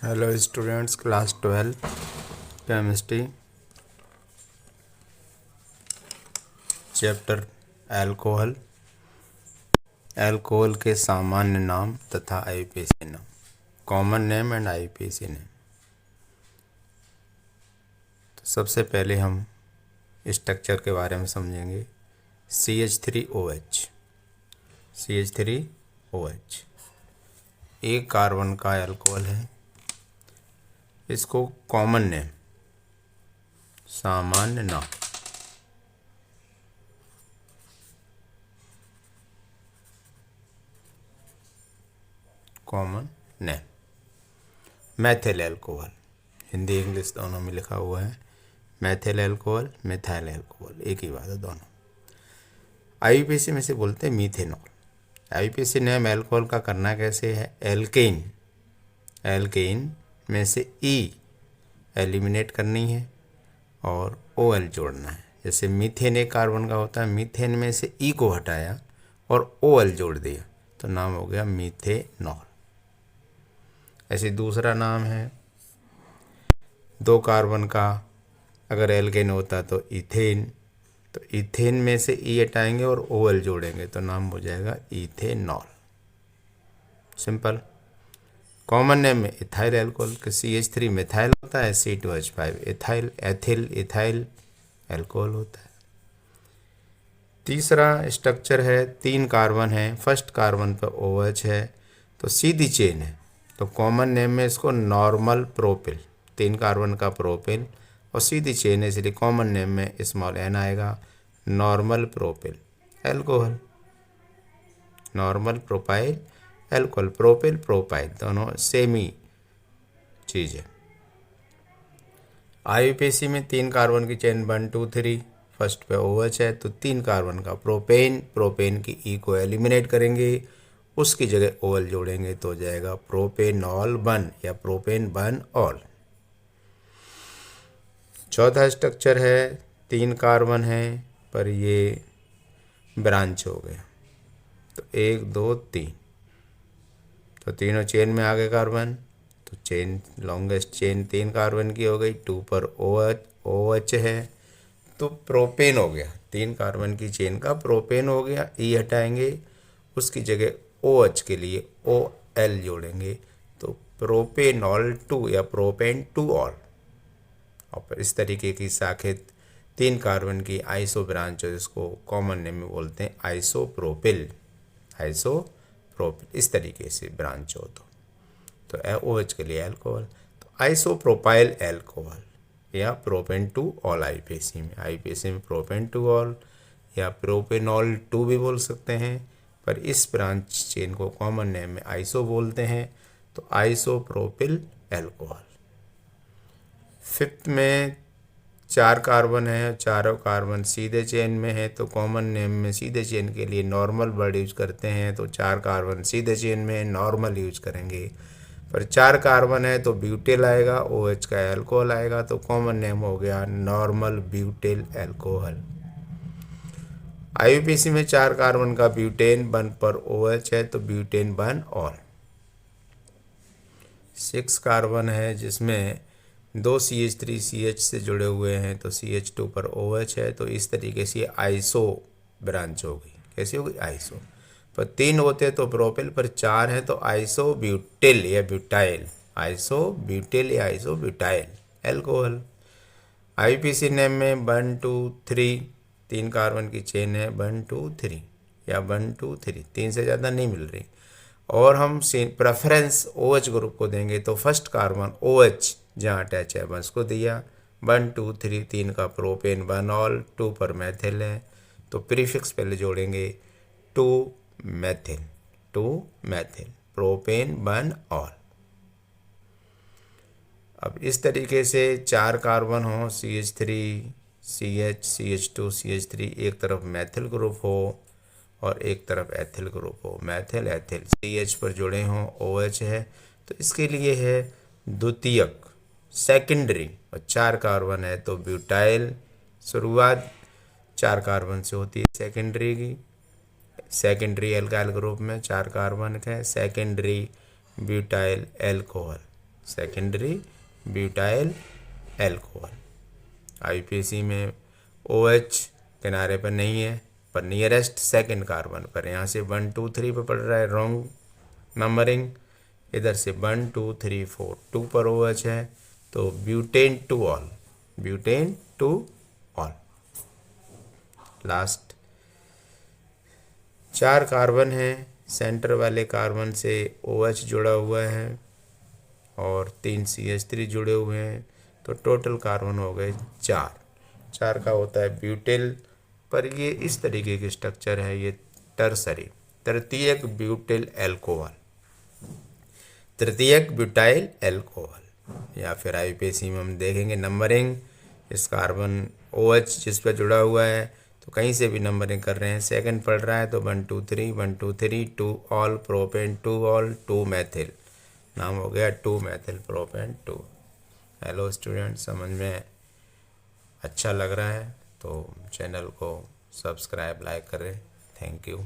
Hello students, class 12 chemistry, chapter alcohol. Alcohol के सामान्य नाम तथा आईपीसी नाम, common name and IPC name. तो सबसे पहले हम स्ट्रक्चर के बारे में समझेंगे। CH3OH। CH3OH एक कार्बन का अल्कोहल है। इसको कॉमन नेम, सामान्य नाम, common name Maithil alcohol, Hindi English दोनों में लिखा हुआ है। मैथिल अल्कोहल, मिथाइल अल्कोहल, एक ही बात है दोनों। आईपीसी में से बोलते हैं मीथेनॉल। आईपीसी नेम अल्कोहल का करना कैसे है? एल्केन में से ई एलिमिनेट करनी है और OL जोड़ना है। जैसे मीथेन एक कार्बन का होता है, मीथेन में से ई को हटाया और OL जोड़ दिया तो नाम हो गया मीथेनॉल। ऐसे दूसरा नाम है, दो कार्बन का अगर एल्केन होता तो इथेन, तो इथेन में से ई हटाएंगे और OL जोड़ेंगे तो नाम हो जाएगा इथेनॉल। सिंपल। कॉमन नेम में इथाइल अल्कोहल के CH3 मिथाइल होता है, C2H5 इथाइल अल्कोहल होता है। तीसरा स्ट्रक्चर है, तीन कार्बन है, फर्स्ट कार्बन पर OH है तो सीधी चेन है, तो कॉमन नेम में इसको नॉर्मल प्रोपिल, तीन कार्बन का प्रोपिल और सीधी चेन है इसलिए कॉमन नेम में स्मॉल n आएगा, normal propyl alcohol. Normal propyl alcohol, propyl propyl दोनों सेम ही चीज़ है। आईयूपीएसी में तीन कार्बन की चेन 1 2 3, फर्स्ट पे OH है तो तीन कार्बन का प्रोपेन की ई को एलिमिनेट करेंगे, उसकी जगह OL जोड़ेंगे तो हो जाएगा प्रोपेनॉल वन या प्रोपेन वन ऑल। चौथा स्ट्रक्चर है, तीन कार्बन है पर ये ब्रांच हो गया तो 1 2 3, तो तीनों चेन में आ गए कार्बन, तो चेन लॉन्गेस्ट चेन तीन कार्बन की हो गई। 2 पर OH है तो प्रोपेन हो गया, तीन कार्बन की चेन का प्रोपेन हो गया। ई हटाएंगे, उसकी जगह OH के लिए OL जोड़ेंगे तो प्रोपेनॉल 2 या प्रोपेन 2 ऑल। और इस तरीके की शाखित तीन कार्बन की आइसो ब्रांच है जिसको कॉमन नेम में बोलते हैं आइसोप्रोपिल। इस तरीके से ब्रांच हो तो OH के लिए अल्कोहल, तो आइसोप्रोपाइल अल्कोहल या प्रोपेन 2 ऑल। आईपीसी में प्रोपेन 2 ऑल या प्रोपेनॉल 2 भी बोल सकते हैं, पर इस ब्रांच चेन को कॉमन नेम में आइसो बोलते हैं तो आइसोप्रोपिल अल्कोहल। फिफ्थ में चार कार्बन है, चारों कार्बन सीधे चेन में है तो कॉमन नेम में सीधे चेन के लिए नॉर्मल वर्ड यूज करते हैं, तो चार कार्बन सीधे चेन में नॉर्मल यूज करेंगे। पर चार कार्बन है तो ब्यूटेल आएगा, OH का अल्कोहल आएगा तो कॉमन नेम हो गया नॉर्मल ब्यूटेल अल्कोहल। आईयूपीसी में चार कार्बन का ब्यूटेन 1 पर OH है तो ब्यूटेन 1 ऑल। 6 कार्बन है जिसमें दो CH3 CH से जुड़े हुए हैं तो CH2 पर OH है तो इस तरीके से आइसो ब्रांच होगी। कैसी होगी? आइसो। पर तीन होते तो प्रोपिल, पर चार है तो आइसो ब्यूटिल या ब्यूटाइल, आइसो ब्यूटिल या iso butyl alcohol. IPC name में 1 2 3, तीन कार्बन की चेन है 1 2 3 या 1 2 3, तीन से ज़्यादा नहीं मिल रही और हम प्रेफरेंस OH ग्रुप को देंगे तो फर्स्ट कार्बन OH जहाँ अटैच है बस को दिया। 1 2 3 तीन का प्रोपेन 1 ऑल, 2 पर मैथिल है तो प्रीफिक्स पहले जोड़ेंगे 2 मैथिल प्रोपेन 1 ऑल। अब इस तरीके से चार कार्बन हो, CH3 CH CH2 CH3, एक तरफ मैथिल ग्रुप हो और एक तरफ एथिल ग्रुप हो, मैथिल एथिल CH पर जुड़े हों, OH है तो इसके लिए है द्वितीयक सेकेंडरी, और चार कार्बन है तो ब्यूटाइल। शुरुआत चार कार्बन से होती है सेकेंडरी की, सेकेंडरी एल्काइल ग्रुप में चार कार्बन है, secondary butyl alcohol, secondary butyl alcohol. IUPAC में OH किनारे पर नहीं है, पर नियरेस्ट सेकंड कार्बन पर, यहाँ से 1 2 3 पर पड़ रहा है, रॉन्ग नंबरिंग। इधर से 1 2 3 4 2 पर OH है, तो butane two all, butane two all. Last 4 carbon हैं, सेंटर वाले कार्बन से OH जुड़ा हुआ है और 3 CH3 जुड़े हुए हैं, तो टोटल कार्बन हो गए 4 का होता है ब्यूटेल। पर ये इस तरीके की स्ट्रक्चर है, ये टर्सरी, तृतीयक ब्यूटेल एल्कोहल, तृतीयक ब्यूटाइल एल्कोहल। या फिर IUPAC में हम देखेंगे नंबरिंग, इस कार्बन OH जिस पर जुड़ा हुआ है तो कहीं से भी नंबरिंग कर रहे हैं, सेकंड पढ़ रहा है तो 1 2 3 1 2 3 2 ऑल प्रोपेन 2 ऑल 2 मैथिल, नाम हो गया 2 मैथिल प्रोपेन 2। हेलो स्टूडेंट, समझ में अच्छा लग रहा है तो चैनल को सब्सक्राइब लाइक करें। Thank you.